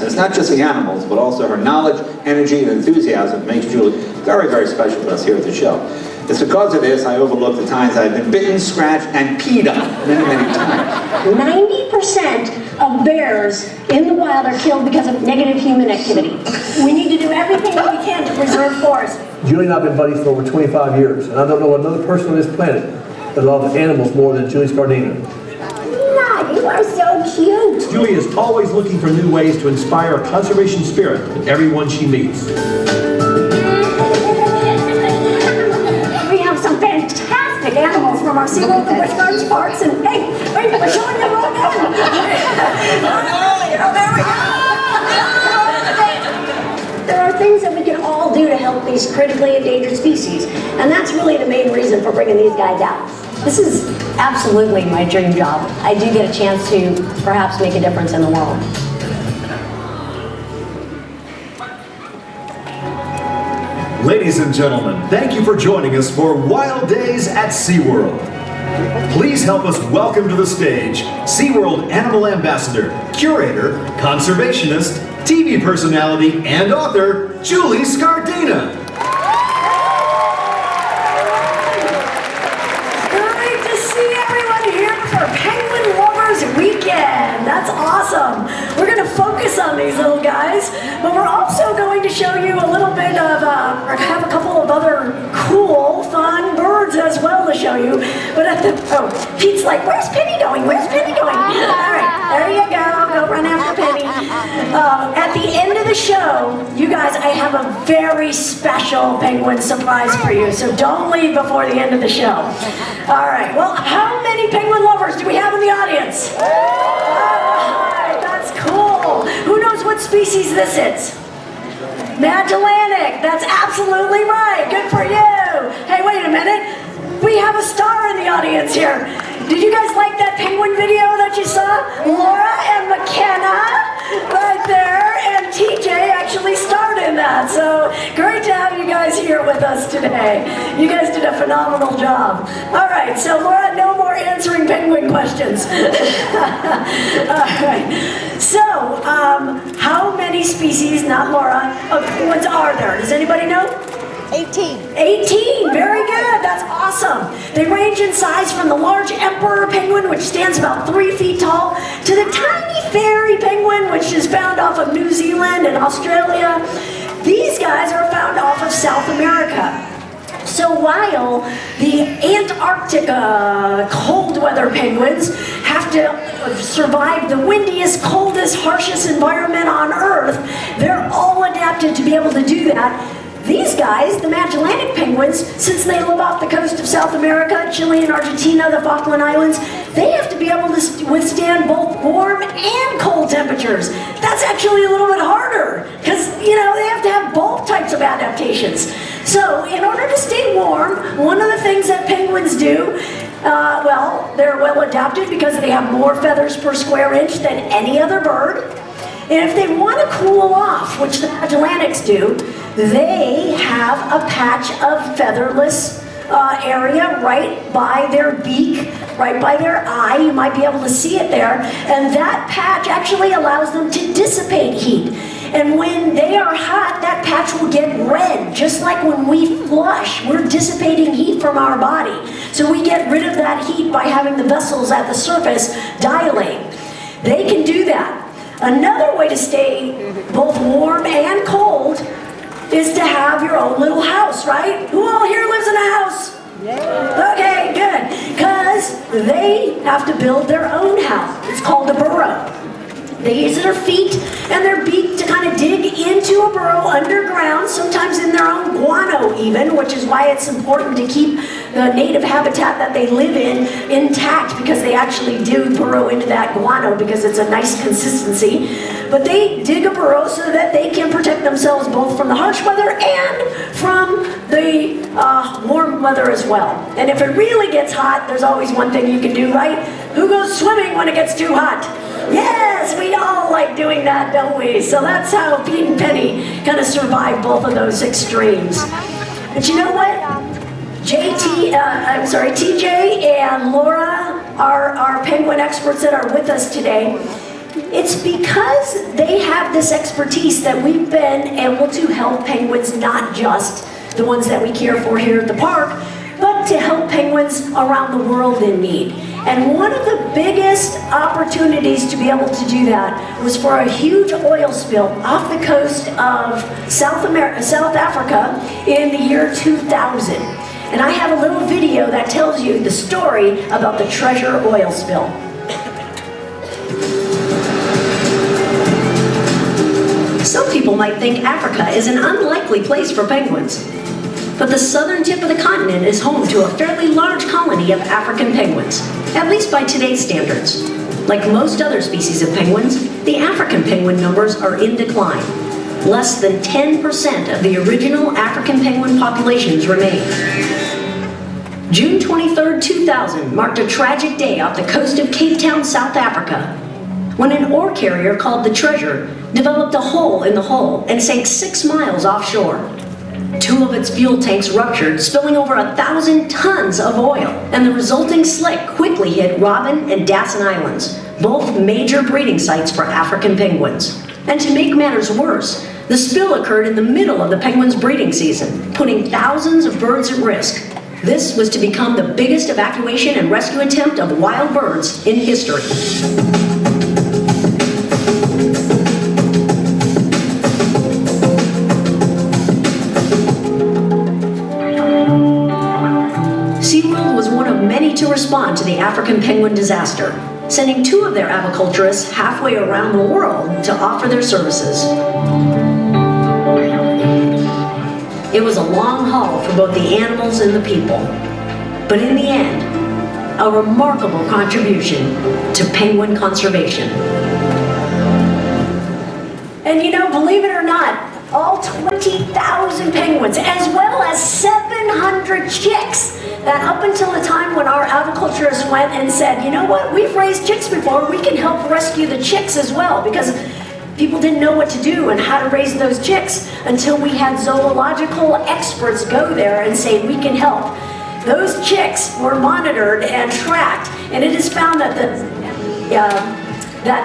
And it's not just the animals, but also her knowledge, energy, and enthusiasm that makes Julie very, very special to us here at the show. It's because of this I overlook the times I've been bitten, scratched, and peed on many, many times. 90% of bears in the wild are killed because of negative human activity. We need to do everything that we can to preserve forests. Julie and I have been buddies for over 25 years, and I don't know another person on this planet that loves animals more than Julie Scardina. Nah, you are so cute. Julie is always looking for new ways to inspire a conservation spirit in everyone she meets. We have some fantastic animals from our SeaWorld and Busch Gardens parks, and hey, wait, we're showing them all again. There we go. There are things that we can all do to help these critically endangered species, and that's really the main reason for bringing these guys out. This is absolutely my dream job. I do get a chance to perhaps make a difference in the world. Ladies and gentlemen, thank you for joining us for Wild Days at SeaWorld. Please help us welcome to the stage SeaWorld Animal Ambassador, Curator, Conservationist, TV personality, and author, Julie Scardina. Great to see everyone here for Penguin Lovers Weekend. That's awesome. We're going to focus on these little guys, but we're also going to show you a little bit of, or have a couple of other cool, fun birds as well to show you. But at the, oh, Pete's like, where's Penny going? Where's Penny going? All right, there you go. Go run after Penny. At the end of the show, you guys, I have a very special penguin surprise for you, so don't leave before the end of the show. All right, well, how many penguin lovers do we have in the audience? All right, that's cool. Who knows what species this is? Magellanic, that's absolutely right. Good for you. Hey, wait a minute. We have a star in the audience here. Did you guys like that penguin video that you saw? Laura and McKenna right there, and TJ actually starred in that. So great to have you guys here with us today. You guys did a phenomenal job. All right, so Laura, no more answering penguin questions. All right. So, how many species, not Laura, of penguins are there? Does anybody know? 18. 18, very good, that's awesome. They range in size from the large emperor penguin, which stands about 3 feet tall, to the tiny fairy penguin, which is found off of New Zealand and Australia. These guys are found off of South America. So while the Antarctica cold weather penguins have to survive the windiest, coldest, harshest environment on Earth, they're all adapted to be able to do that. These guys, the Magellanic Penguins, since they live off the coast of South America, Chile and Argentina, the Falkland Islands, they have to be able to withstand both warm and cold temperatures. That's actually a little bit harder, because, you know, they have to have both types of adaptations. So, in order to stay warm, one of the things that penguins do, well, they're well adapted because they have more feathers per square inch than any other bird. And if they want to cool off, which the Magellanics do, they have a patch of featherless area right by their beak, right by their eye. You might be able to see it there. And that patch actually allows them to dissipate heat. And when they are hot, that patch will get red, just like when we flush. We're dissipating heat from our body. So we get rid of that heat by having the vessels at the surface dilate. They can do that. Another way to stay both warm and cold is to have your own little house, right? Who all here lives in a house? Yeah. Okay, good. Because they have to build their own house. It's called a burrow. They use their feet and their beak to kind of dig into a burrow underground, sometimes in their own guano even, which is why it's important to keep the native habitat that they live in intact, because they actually do burrow into that guano because it's a nice consistency. But they dig a burrow so that they can protect themselves both from the harsh weather and from the warm weather as well. And if it really gets hot, there's always one thing you can do, right? Who goes swimming when it gets too hot? Yes, we all like doing that, don't we? So that's how Pete and Penny kind of survive both of those extremes. But you know what? TJ and Laura, our penguin experts that are with us today, It's because they have this expertise that we've been able to help penguins, not just the ones that we care for here at the park, but to help penguins around the world in need. And one of the biggest opportunities to be able to do that was for a huge oil spill off the coast of South Africa in the year 2000. And I have a little video that tells you the story about the treasure oil spill. Some people might think Africa is an unlikely place for penguins. But the southern tip of the continent is home to a fairly large colony of African penguins, at least by today's standards. Like most other species of penguins, the African penguin numbers are in decline. Less than 10% of the original African penguin populations remain. June 23, 2000 marked a tragic day off the coast of Cape Town, South Africa, when an ore carrier called the Treasure developed a hole in the hull and sank 6 miles offshore. 2 of its fuel tanks ruptured, spilling over 1,000 tons of oil, and the resulting slick quickly hit Robben and Dasson Islands, both major breeding sites for African penguins. And to make matters worse, the spill occurred in the middle of the penguins' breeding season, putting thousands of birds at risk. This was to become the biggest evacuation and rescue attempt of wild birds in history. SeaWorld was one of many to respond to the African penguin disaster, sending 2 of their aviculturists halfway around the world to offer their services. It was a long haul for both the animals and the people, but in the end, a remarkable contribution to penguin conservation. And you know, believe it or not, all 20,000 penguins, as well as 700 chicks, that up until the time when our aviculturists went and said, you know what, we've raised chicks before, we can help rescue the chicks as well, because people didn't know what to do and how to raise those chicks until we had zoological experts go there and say, we can help. Those chicks were monitored and tracked, and it is found that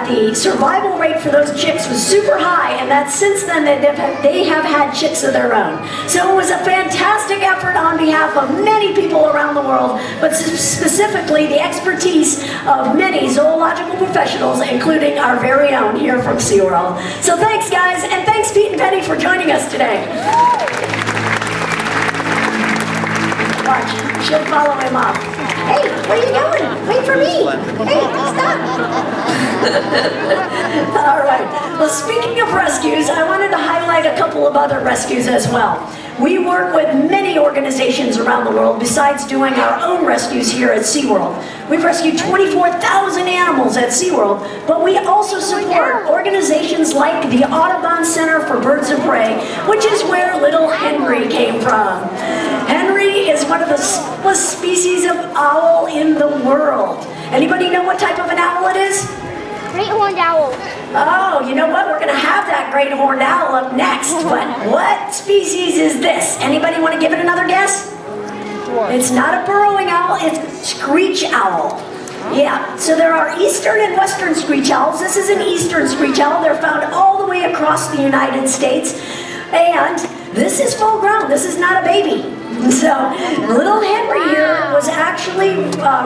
the survival rate for those chicks was super high, and that since then they have had chicks of their own. So it was a fantastic effort on behalf of many people around the world, but specifically the expertise of many zoological professionals, including our very own here from SeaWorld. So thanks, guys, and thanks, Pete and Penny, for joining us today. Watch, she'll follow him up. Hey, where are you going? Wait for me. Hey, stop. All right. Well, speaking of rescues, I wanted to highlight a couple of other rescues as well. We work with many organizations around the world besides doing our own rescues here at SeaWorld. We've rescued 24,000 animals at SeaWorld, but we also support organizations like the Audubon Center for Birds of Prey, which is where little Henry came from. Henry is one of the smallest species of owl in the world. Anybody know what type of an owl it is? Great horned owl. Oh, you know what? We're going to have that great horned owl up next. But what species is this? Anybody want to give it another guess? It's not a burrowing owl, it's screech owl. Yeah, so there are eastern and western screech owls. This is an eastern screech owl. They're found all the way across the United States. And this is full grown. This is not a baby. So little Henry here was actually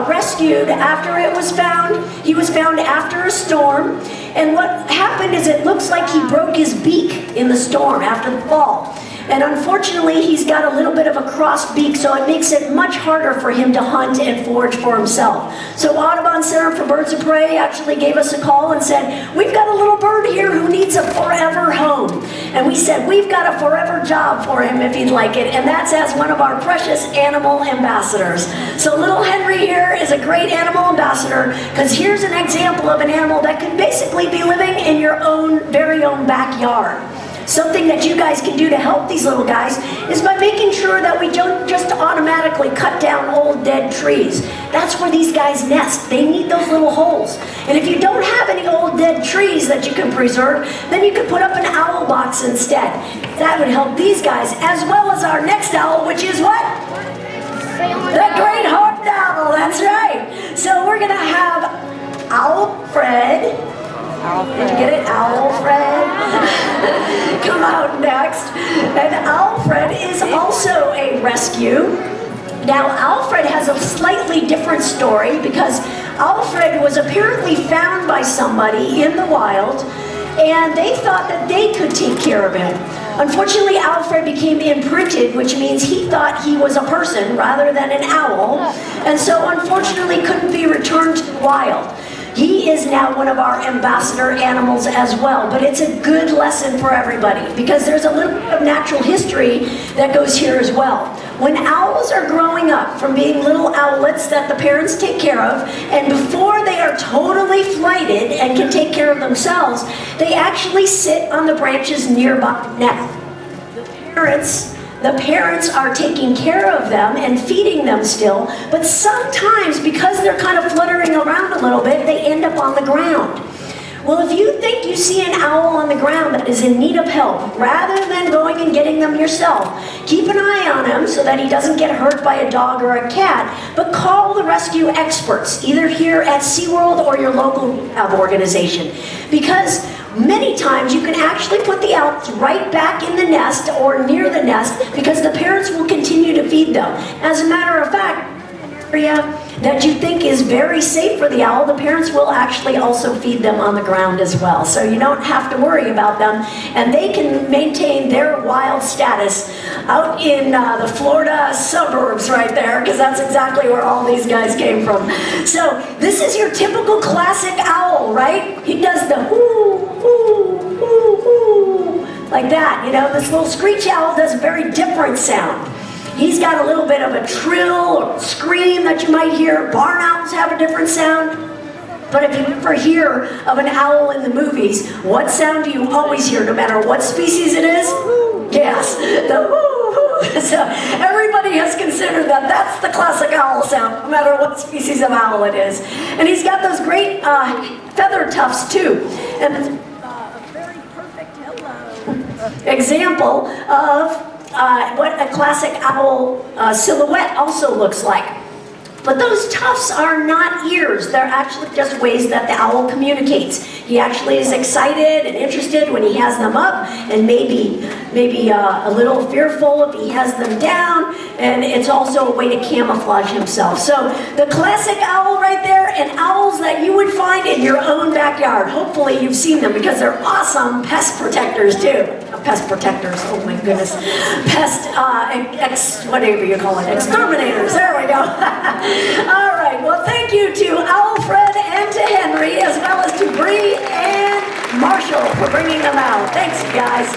rescued after it was found. He was found after a storm. And what happened is it looks like he broke his beak in the storm after the fall. And unfortunately, he's got a little bit of a crossed beak, so it makes it much harder for him to hunt and forage for himself. So Audubon Center for Birds of Prey actually gave us a call and said, we've got a little bird here who needs a forever home. And we said, we've got a forever job for him if he'd like it, and that's as one of our precious animal ambassadors. So little Henry here is a great animal ambassador, because here's an example of an animal that could basically be living in your own, very own backyard. Something that you guys can do to help these little guys is by making sure that we don't just automatically cut down old dead trees. That's where these guys nest. They need those little holes. And if you don't have any old dead trees that you can preserve, then you can put up an owl box instead. That would help these guys, as well as our next owl, which is what? The great horned owl, that's right. So we're gonna have Owl Fred, Did you get it? Alfred. Come out next. And Alfred is also a rescue. Now, Alfred has a slightly different story because Alfred was apparently found by somebody in the wild, and they thought that they could take care of him. Unfortunately, Alfred became imprinted, which means he thought he was a person rather than an owl, and so unfortunately couldn't be returned to the wild. He is now one of our ambassador animals as well, but it's a good lesson for everybody because there's a little bit of natural history that goes here as well. When owls are growing up from being little owlets that the parents take care of, and before they are totally flighted and can take care of themselves, they actually sit on the branches nearby now. The parents are taking care of them and feeding them still, but sometimes because they're kind of fluttering around a little bit, they end up on the ground. Well, if you think you see an owl on the ground that is in need of help, rather than going and getting them yourself, keep an eye on him so that he doesn't get hurt by a dog or a cat, but call the rescue experts, either here at SeaWorld or your local organization, because many times you can actually put the owls right back in the nest or near the nest because the parents will continue to feed them. As a matter of fact, an area that you think is very safe for the owl, the parents will actually also feed them on the ground as well. So you don't have to worry about them, and they can maintain their wild status out in the Florida suburbs right there, because that's exactly where all these guys came from. So this is your typical classic owl, right? He does the whoo, whoo, whoo, whoo, like that. You know, this little screech owl does a very different sound. He's got a little bit of a trill or scream that you might hear. Barn owls have a different sound. But if you ever hear of an owl in the movies, what sound do you always hear, no matter what species it is? Yes, the woo-hoo. So everybody has considered that that's the classic owl sound, no matter what species of owl it is. And he's got those great feather tufts too. And it's a very perfect example of what a classic owl silhouette also looks like. But those tufts are not ears. They're actually just ways that the owl communicates. He actually is excited and interested when he has them up, and maybe a little fearful if he has them down, and it's also a way to camouflage himself. So the classic owl right there, and owls that you would find in your own backyard. Hopefully you've seen them because they're awesome pest protectors too. Pest protectors, oh my goodness. Pest, whatever you call it, exterminators, there we go. All right, well thank you to Alfred and to Henry, as well as to Bree and Marshall for bringing them out. Thanks, you guys.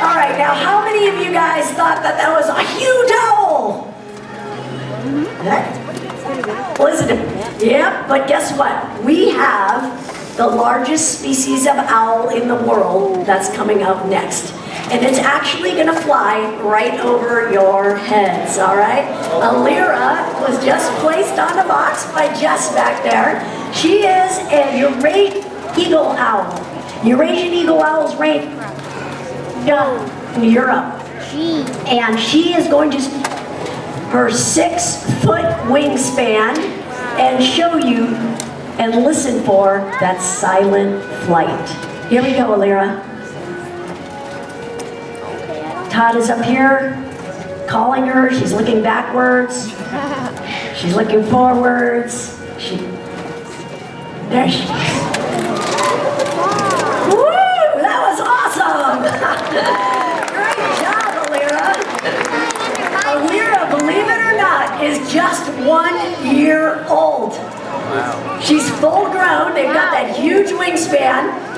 All right, now how many of you guys thought that that was a huge owl? Listen to me. Yep, but guess what? We have the largest species of owl in the world that's coming up next. And it's actually gonna fly right over your heads, all right? Alira was just placed on a box by Jess back there. She is a Eurasian eagle owl. Eurasian eagle owls range in Europe. And she is going to her 6-foot wingspan and show you and listen for that silent flight. Here we go, Alira. Todd is up here, calling her. She's looking backwards. She's looking forwards. There she is. Woo! That was awesome! Great job, Alira. Alira, believe it or not, is just 1 year old. Wow. She's full grown. They've got that huge wingspan.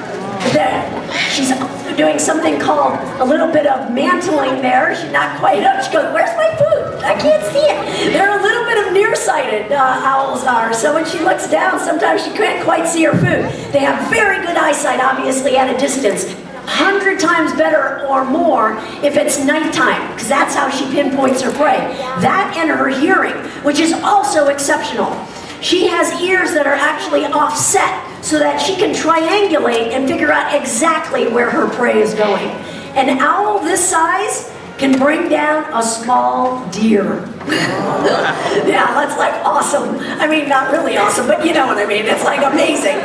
She's doing something called a little bit of mantling there. She's not quite up. She goes, where's my food? I can't see it. They're a little bit of nearsighted, owls are. So when she looks down, sometimes she can't quite see her food. They have very good eyesight, obviously, at a distance. 100 times better or more if it's nighttime, because that's how she pinpoints her prey. That and her hearing, which is also exceptional. She has ears that are actually offset so that she can triangulate and figure out exactly where her prey is going. An owl this size can bring down a small deer. Yeah, that's like awesome. I mean, not really awesome, but you know what I mean. It's like amazing.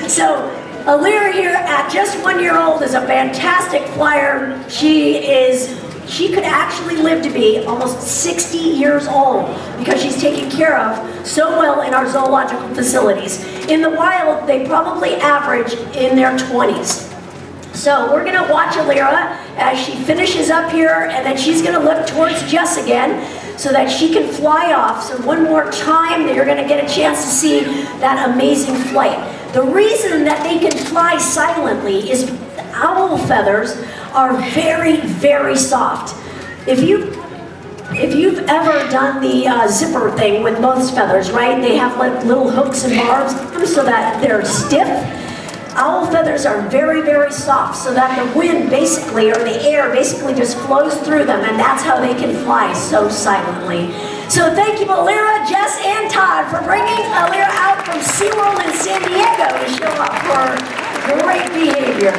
So Alira here at just 1 year old is a fantastic flyer. She could actually live to be almost 60 years old because she's taken care of so well in our zoological facilities. In the wild, they probably average in their 20s. So we're gonna watch Alira as she finishes up here, and then she's gonna look towards Jess again so that she can fly off. So one more time that you're gonna get a chance to see that amazing flight. The reason that they can fly silently is owl feathers are very, very soft. If you've ever done the zipper thing with moth's feathers, right? They have like little hooks and barbs so that they're stiff. Owl feathers are very, very soft so that the wind basically, or the air basically just flows through them, and that's how they can fly so silently. So thank you, Alira, Jess, and Todd for bringing Alira out from SeaWorld in San Diego to show up for great behavior.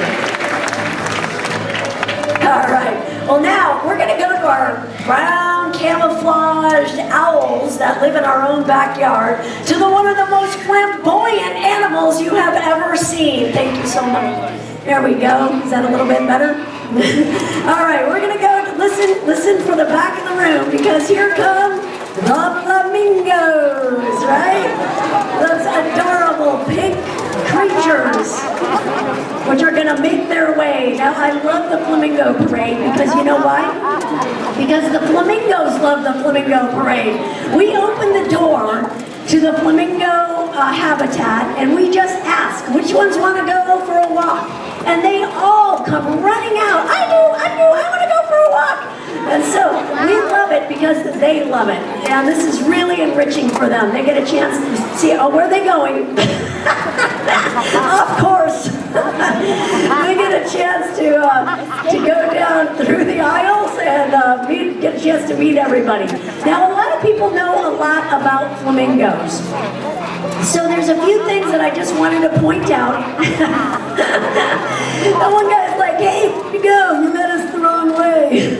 All right, well now we're gonna go to our brown camouflaged owls that live in our own backyard, to one of the most flamboyant animals you have ever seen. Thank you so much. There we go, is that a little bit better? All right, we're gonna go listen for the back of the room, because here come the flamingos, right? Those adorable pink creatures, which are gonna make their way. Now, I love the flamingo parade because you know why? Because the flamingos love the flamingo parade. We open the door to the flamingo habitat, and we just ask, which ones want to go for a walk? And they all come running out. I want to go for a walk. And so we love it because they love it. And this is really enriching for them. They get a chance to see, oh, where are they going? Of course. They get a chance to go down through the aisles and get a chance to meet everybody. Now, a lot of people know a lot about flamingos. So there's a few things that I just wanted to point out. And one guy's like, hey, you go, you met us the wrong way.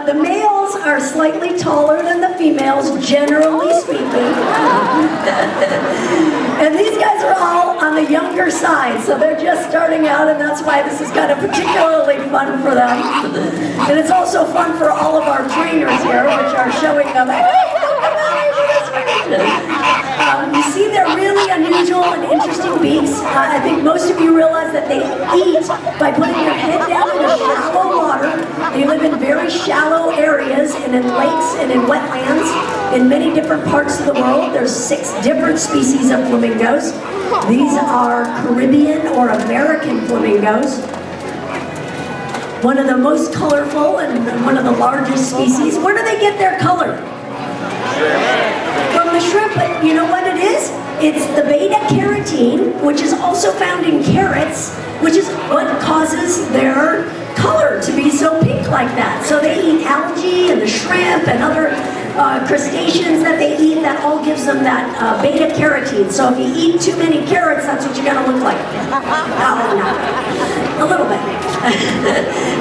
The males are slightly taller than the females, generally speaking. And these guys are all on the younger side, so they're just starting out, and that's why this is kind of particularly fun for them. And it's also fun for all of our trainers here, which are showing them, you see their really unusual and interesting beaks. I think most of you realize that they eat by putting their head down in the shallow water. They live in very shallow areas and in lakes and in wetlands in many different parts of the world. There's 6 different species of flamingos. These are Caribbean or American flamingos. One of the most colorful and one of the largest species. Where do they get their color? From the shrimp, but you know what it is? It's the beta-carotene, which is also found in carrots, which is what causes their color to be so pink like that. So they eat algae and the shrimp and other crustaceans that they eat, that all gives them that beta-carotene. So if you eat too many carrots, that's what you're gonna look like. A little bit.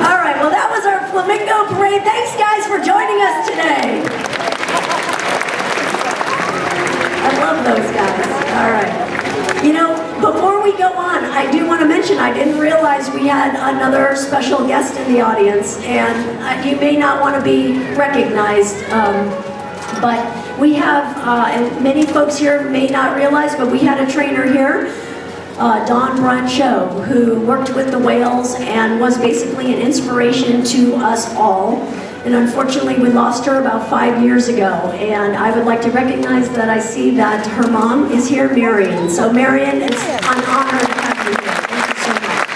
All right, well that was our flamingo parade. Thanks guys for joining us today. I love those guys. All right. You know, before we go on, I do want to mention, I didn't realize we had another special guest in the audience, and you may not want to be recognized, but we have, and many folks here may not realize, but we had a trainer here, Dawn Brancho, who worked with the whales and was basically an inspiration to us all. And unfortunately, we lost her about 5 years ago. And I would like to recognize that I see that her mom is here, Marion. So Marion, it's an honor to have you here. Thank you so much.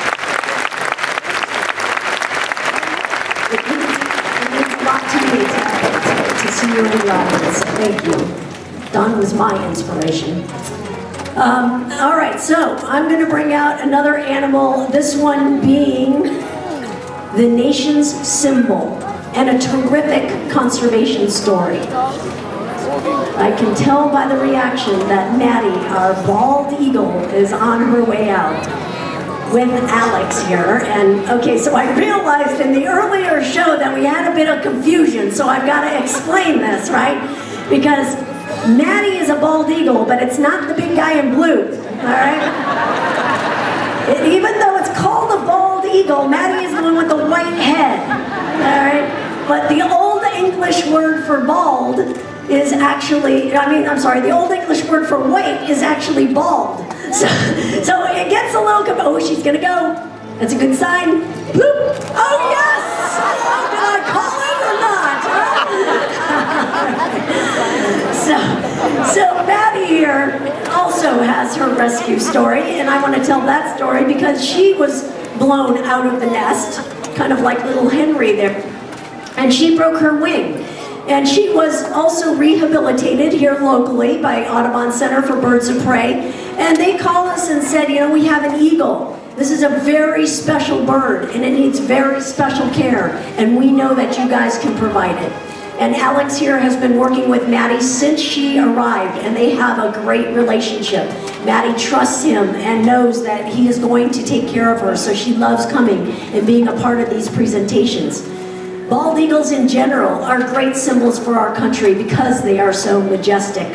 It means a lot to me to see you in the audience. Thank you. Dawn was my inspiration. All right, so I'm going to bring out another animal, this one being the nation's symbol, and a terrific conservation story. I can tell by the reaction that Maddie, our bald eagle, is on her way out. with Alex here. And okay, so I realized in the earlier show that we had a bit of confusion, so I've got to explain this, right? Because Maddie is a bald eagle, but it's not the big guy in blue, all right? Even though it's called a bald eagle, Maddie is the one with the white head, all right? But the Old English word for bald is actually, the Old English word for white is actually bald. So it gets a little, oh, she's gonna go. That's a good sign. Bloop. Oh, yes! Oh, did I call it or not? So Maddie here also has her rescue story, and I want to tell that story because she was blown out of the nest, kind of like little Henry there, and she broke her wing. And she was also rehabilitated here locally by Audubon Center for Birds of Prey. And they called us and said, you know, we have an eagle. This is a very special bird, and it needs very special care. And we know that you guys can provide it. And Alex here has been working with Maddie since she arrived, and they have a great relationship. Maddie trusts him and knows that he is going to take care of her, so she loves coming and being a part of these presentations. Bald eagles in general are great symbols for our country because they are so majestic.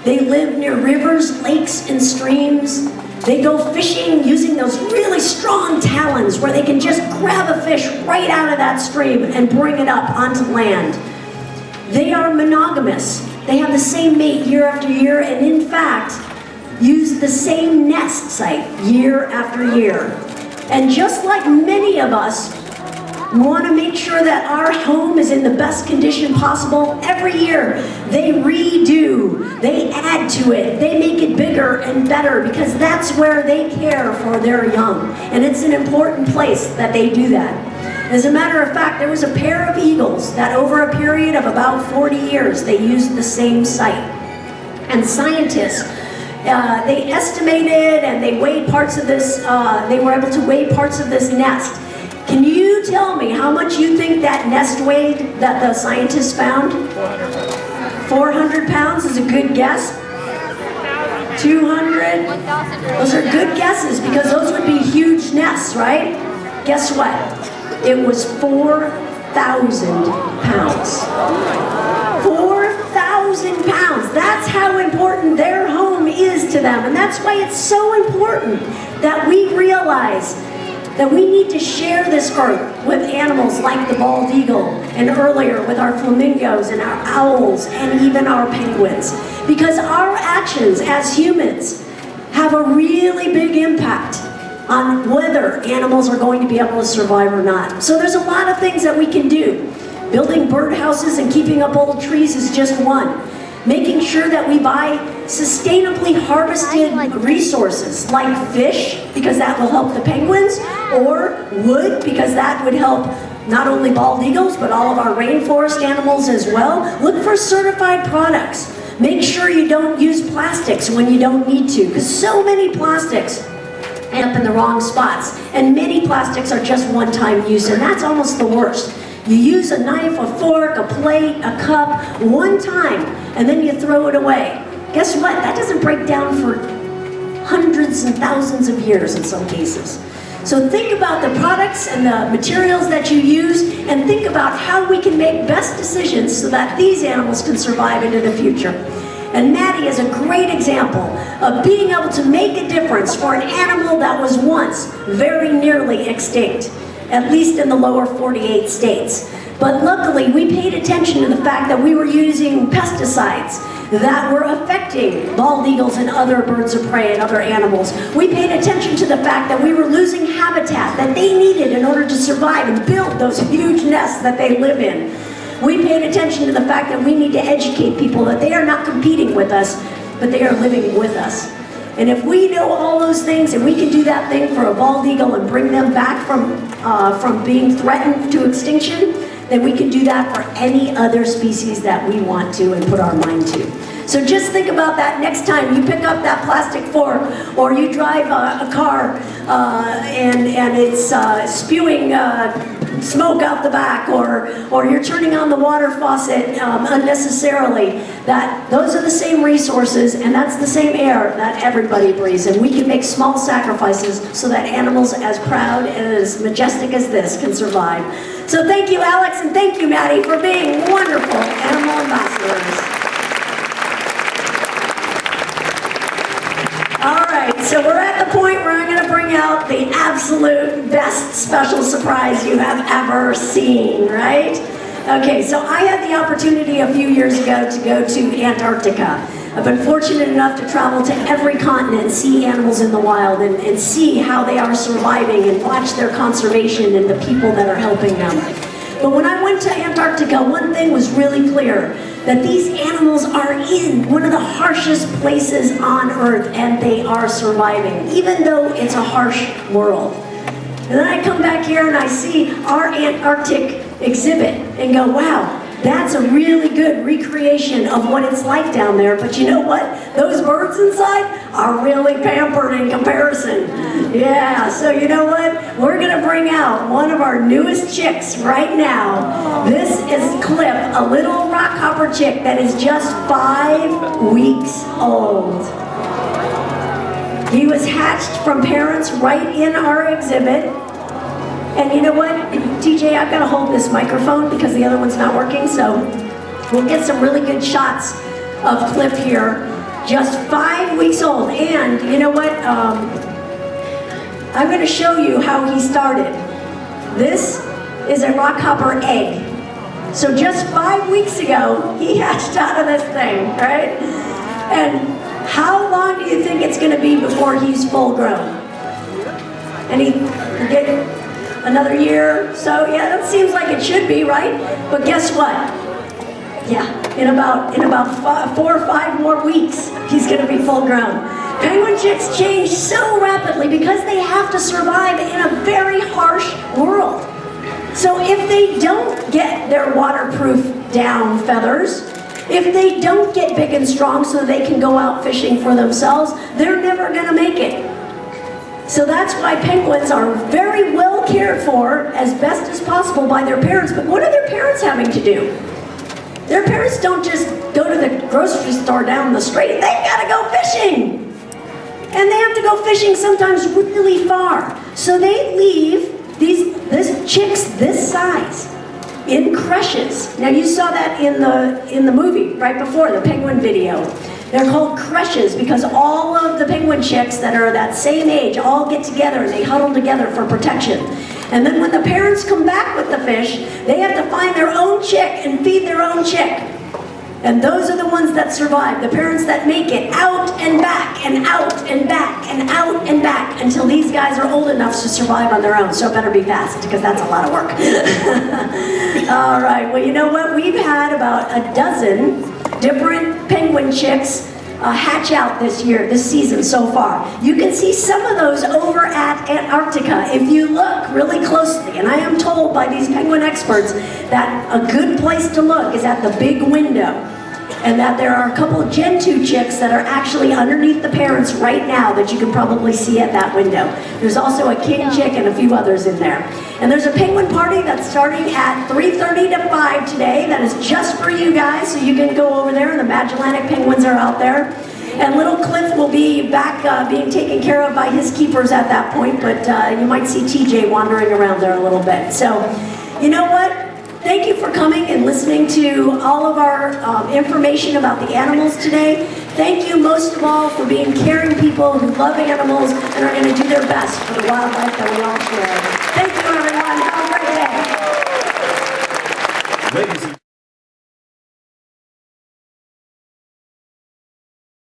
They live near rivers, lakes, and streams. They go fishing using those really strong talons where they can just grab a fish right out of that stream and bring it up onto land. They are monogamous. They have the same mate year after year, and in fact, use the same nest site year after year. And just like many of us want to make sure that our home is in the best condition possible, every year they redo, they add to it, they make it bigger and better because that's where they care for their young. And it's an important place that they do that. As a matter of fact, there was a pair of eagles that over a period of about 40 years, they used the same site. And scientists, they estimated and they weighed parts of this, they were able to weigh parts of this nest. Can you tell me how much you think that nest weighed that the scientists found? 400 pounds is a good guess. 200? Those are good guesses because those would be huge nests, right? Guess what? It was 4,000 pounds. 4,000 pounds. That's how important their home is to them. And that's why it's so important that we realize that we need to share this earth with animals like the bald eagle, and earlier with our flamingos and our owls and even our penguins. Because our actions as humans have a really big impact on whether animals are going to be able to survive or not. So there's a lot of things that we can do. Building birdhouses and keeping up old trees is just one. Making sure that we buy sustainably harvested resources like fish, because that will help the penguins, or wood, because that would help not only bald eagles, but all of our rainforest animals as well. Look for certified products. Make sure you don't use plastics when you don't need to, because so many plastics end up in the wrong spots. And many plastics are just one-time use, and that's almost the worst. You use a knife, a fork, a plate, a cup, one time, and then you throw it away. Guess what? That doesn't break down for hundreds and thousands of years in some cases. So think about the products and the materials that you use, and think about how we can make best decisions so that these animals can survive into the future. And Maddie is a great example of being able to make a difference for an animal that was once very nearly extinct, at least in the lower 48 states. But luckily, we paid attention to the fact that we were using pesticides that were affecting bald eagles and other birds of prey and other animals. We paid attention to the fact that we were losing habitat that they needed in order to survive and build those huge nests that they live in. We paid attention to the fact that we need to educate people that they are not competing with us, but they are living with us. And if we know all those things, and we can do that thing for a bald eagle and bring them back from being threatened to extinction, then we can do that for any other species that we want to and put our mind to. So just think about that next time you pick up that plastic fork or you drive a car and it's spewing smoke out the back, or you're turning on the water faucet unnecessarily, that those are the same resources and that's the same air that everybody breathes, and we can make small sacrifices so that animals as proud and as majestic as this can survive. So thank you, Alex, and thank you, Maddie, for being wonderful animal ambassadors. All right, so we're at the point where I'm going to bring out the absolute best special surprise you have ever seen, right? Okay, so I had the opportunity a few years ago to go to Antarctica. I've been fortunate enough to travel to every continent, see animals in the wild, and see how they are surviving and watch their conservation and the people that are helping them. But when I went to Antarctica, one thing was really clear, that these animals are in one of the harshest places on Earth, and they are surviving, even though it's a harsh world. And then I come back here and I see our Antarctic exhibit and go, wow, that's a really good recreation of what it's like down there. But you know what? Those birds inside are really pampered in comparison. Yeah, so you know what? We're gonna bring out one of our newest chicks right now. This is Cliff, a little rockhopper chick that is just 5 weeks old. He was hatched from parents right in our exhibit. And you know what, TJ, I've got to hold this microphone because the other one's not working, so we'll get some really good shots of Cliff here, just 5 weeks old. And you know what, I'm going to show you how he started. This is a rockhopper egg. So just 5 weeks ago, he hatched out of this thing, right? And how long do you think it's going to be before he's full grown? Another year, so yeah, that seems like it should be, right? But guess what? Yeah, in about 4 or 5 more weeks, he's gonna be full grown. Penguin chicks change so rapidly because they have to survive in a very harsh world. So if they don't get their waterproof down feathers, if they don't get big and strong so they can go out fishing for themselves, they're never gonna make it. So that's why penguins are very well cared for as best as possible by their parents. But what are their parents having to do? Their parents don't just go to the grocery store down the street. They've got to go fishing. And they have to go fishing sometimes really far. So they leave these chicks this size in creches. Now you saw that in the movie right before, the penguin video. They're called creches because all of the penguin chicks that are that same age all get together and they huddle together for protection. And then when the parents come back with the fish, they have to find their own chick and feed their own chick. And those are the ones that survive, the parents that make it out and back and out and back and out and back until these guys are old enough to survive on their own. So it better be fast because that's a lot of work. All right, well, you know what? We've had about a dozen different penguin chicks hatch out this season so far. You can see some of those over at Antarctica if you look really closely. And I am told by these penguin experts that a good place to look is at the big window. And that there are a couple of Gen 2 chicks that are actually underneath the parents right now that you can probably see at that window. There's also a king chick and a few others in there. And there's a penguin party that's starting at 3:30 to 5 today that is just for you guys, so you can go over there, and the Magellanic Penguins are out there. And little Cliff will be back being taken care of by his keepers at that point, but you might see TJ wandering around there a little bit. So, you know what? Thank you for coming and listening to all of our information about the animals today. Thank you most of all for being caring people who love animals and are going to do their best for the wildlife that we all share.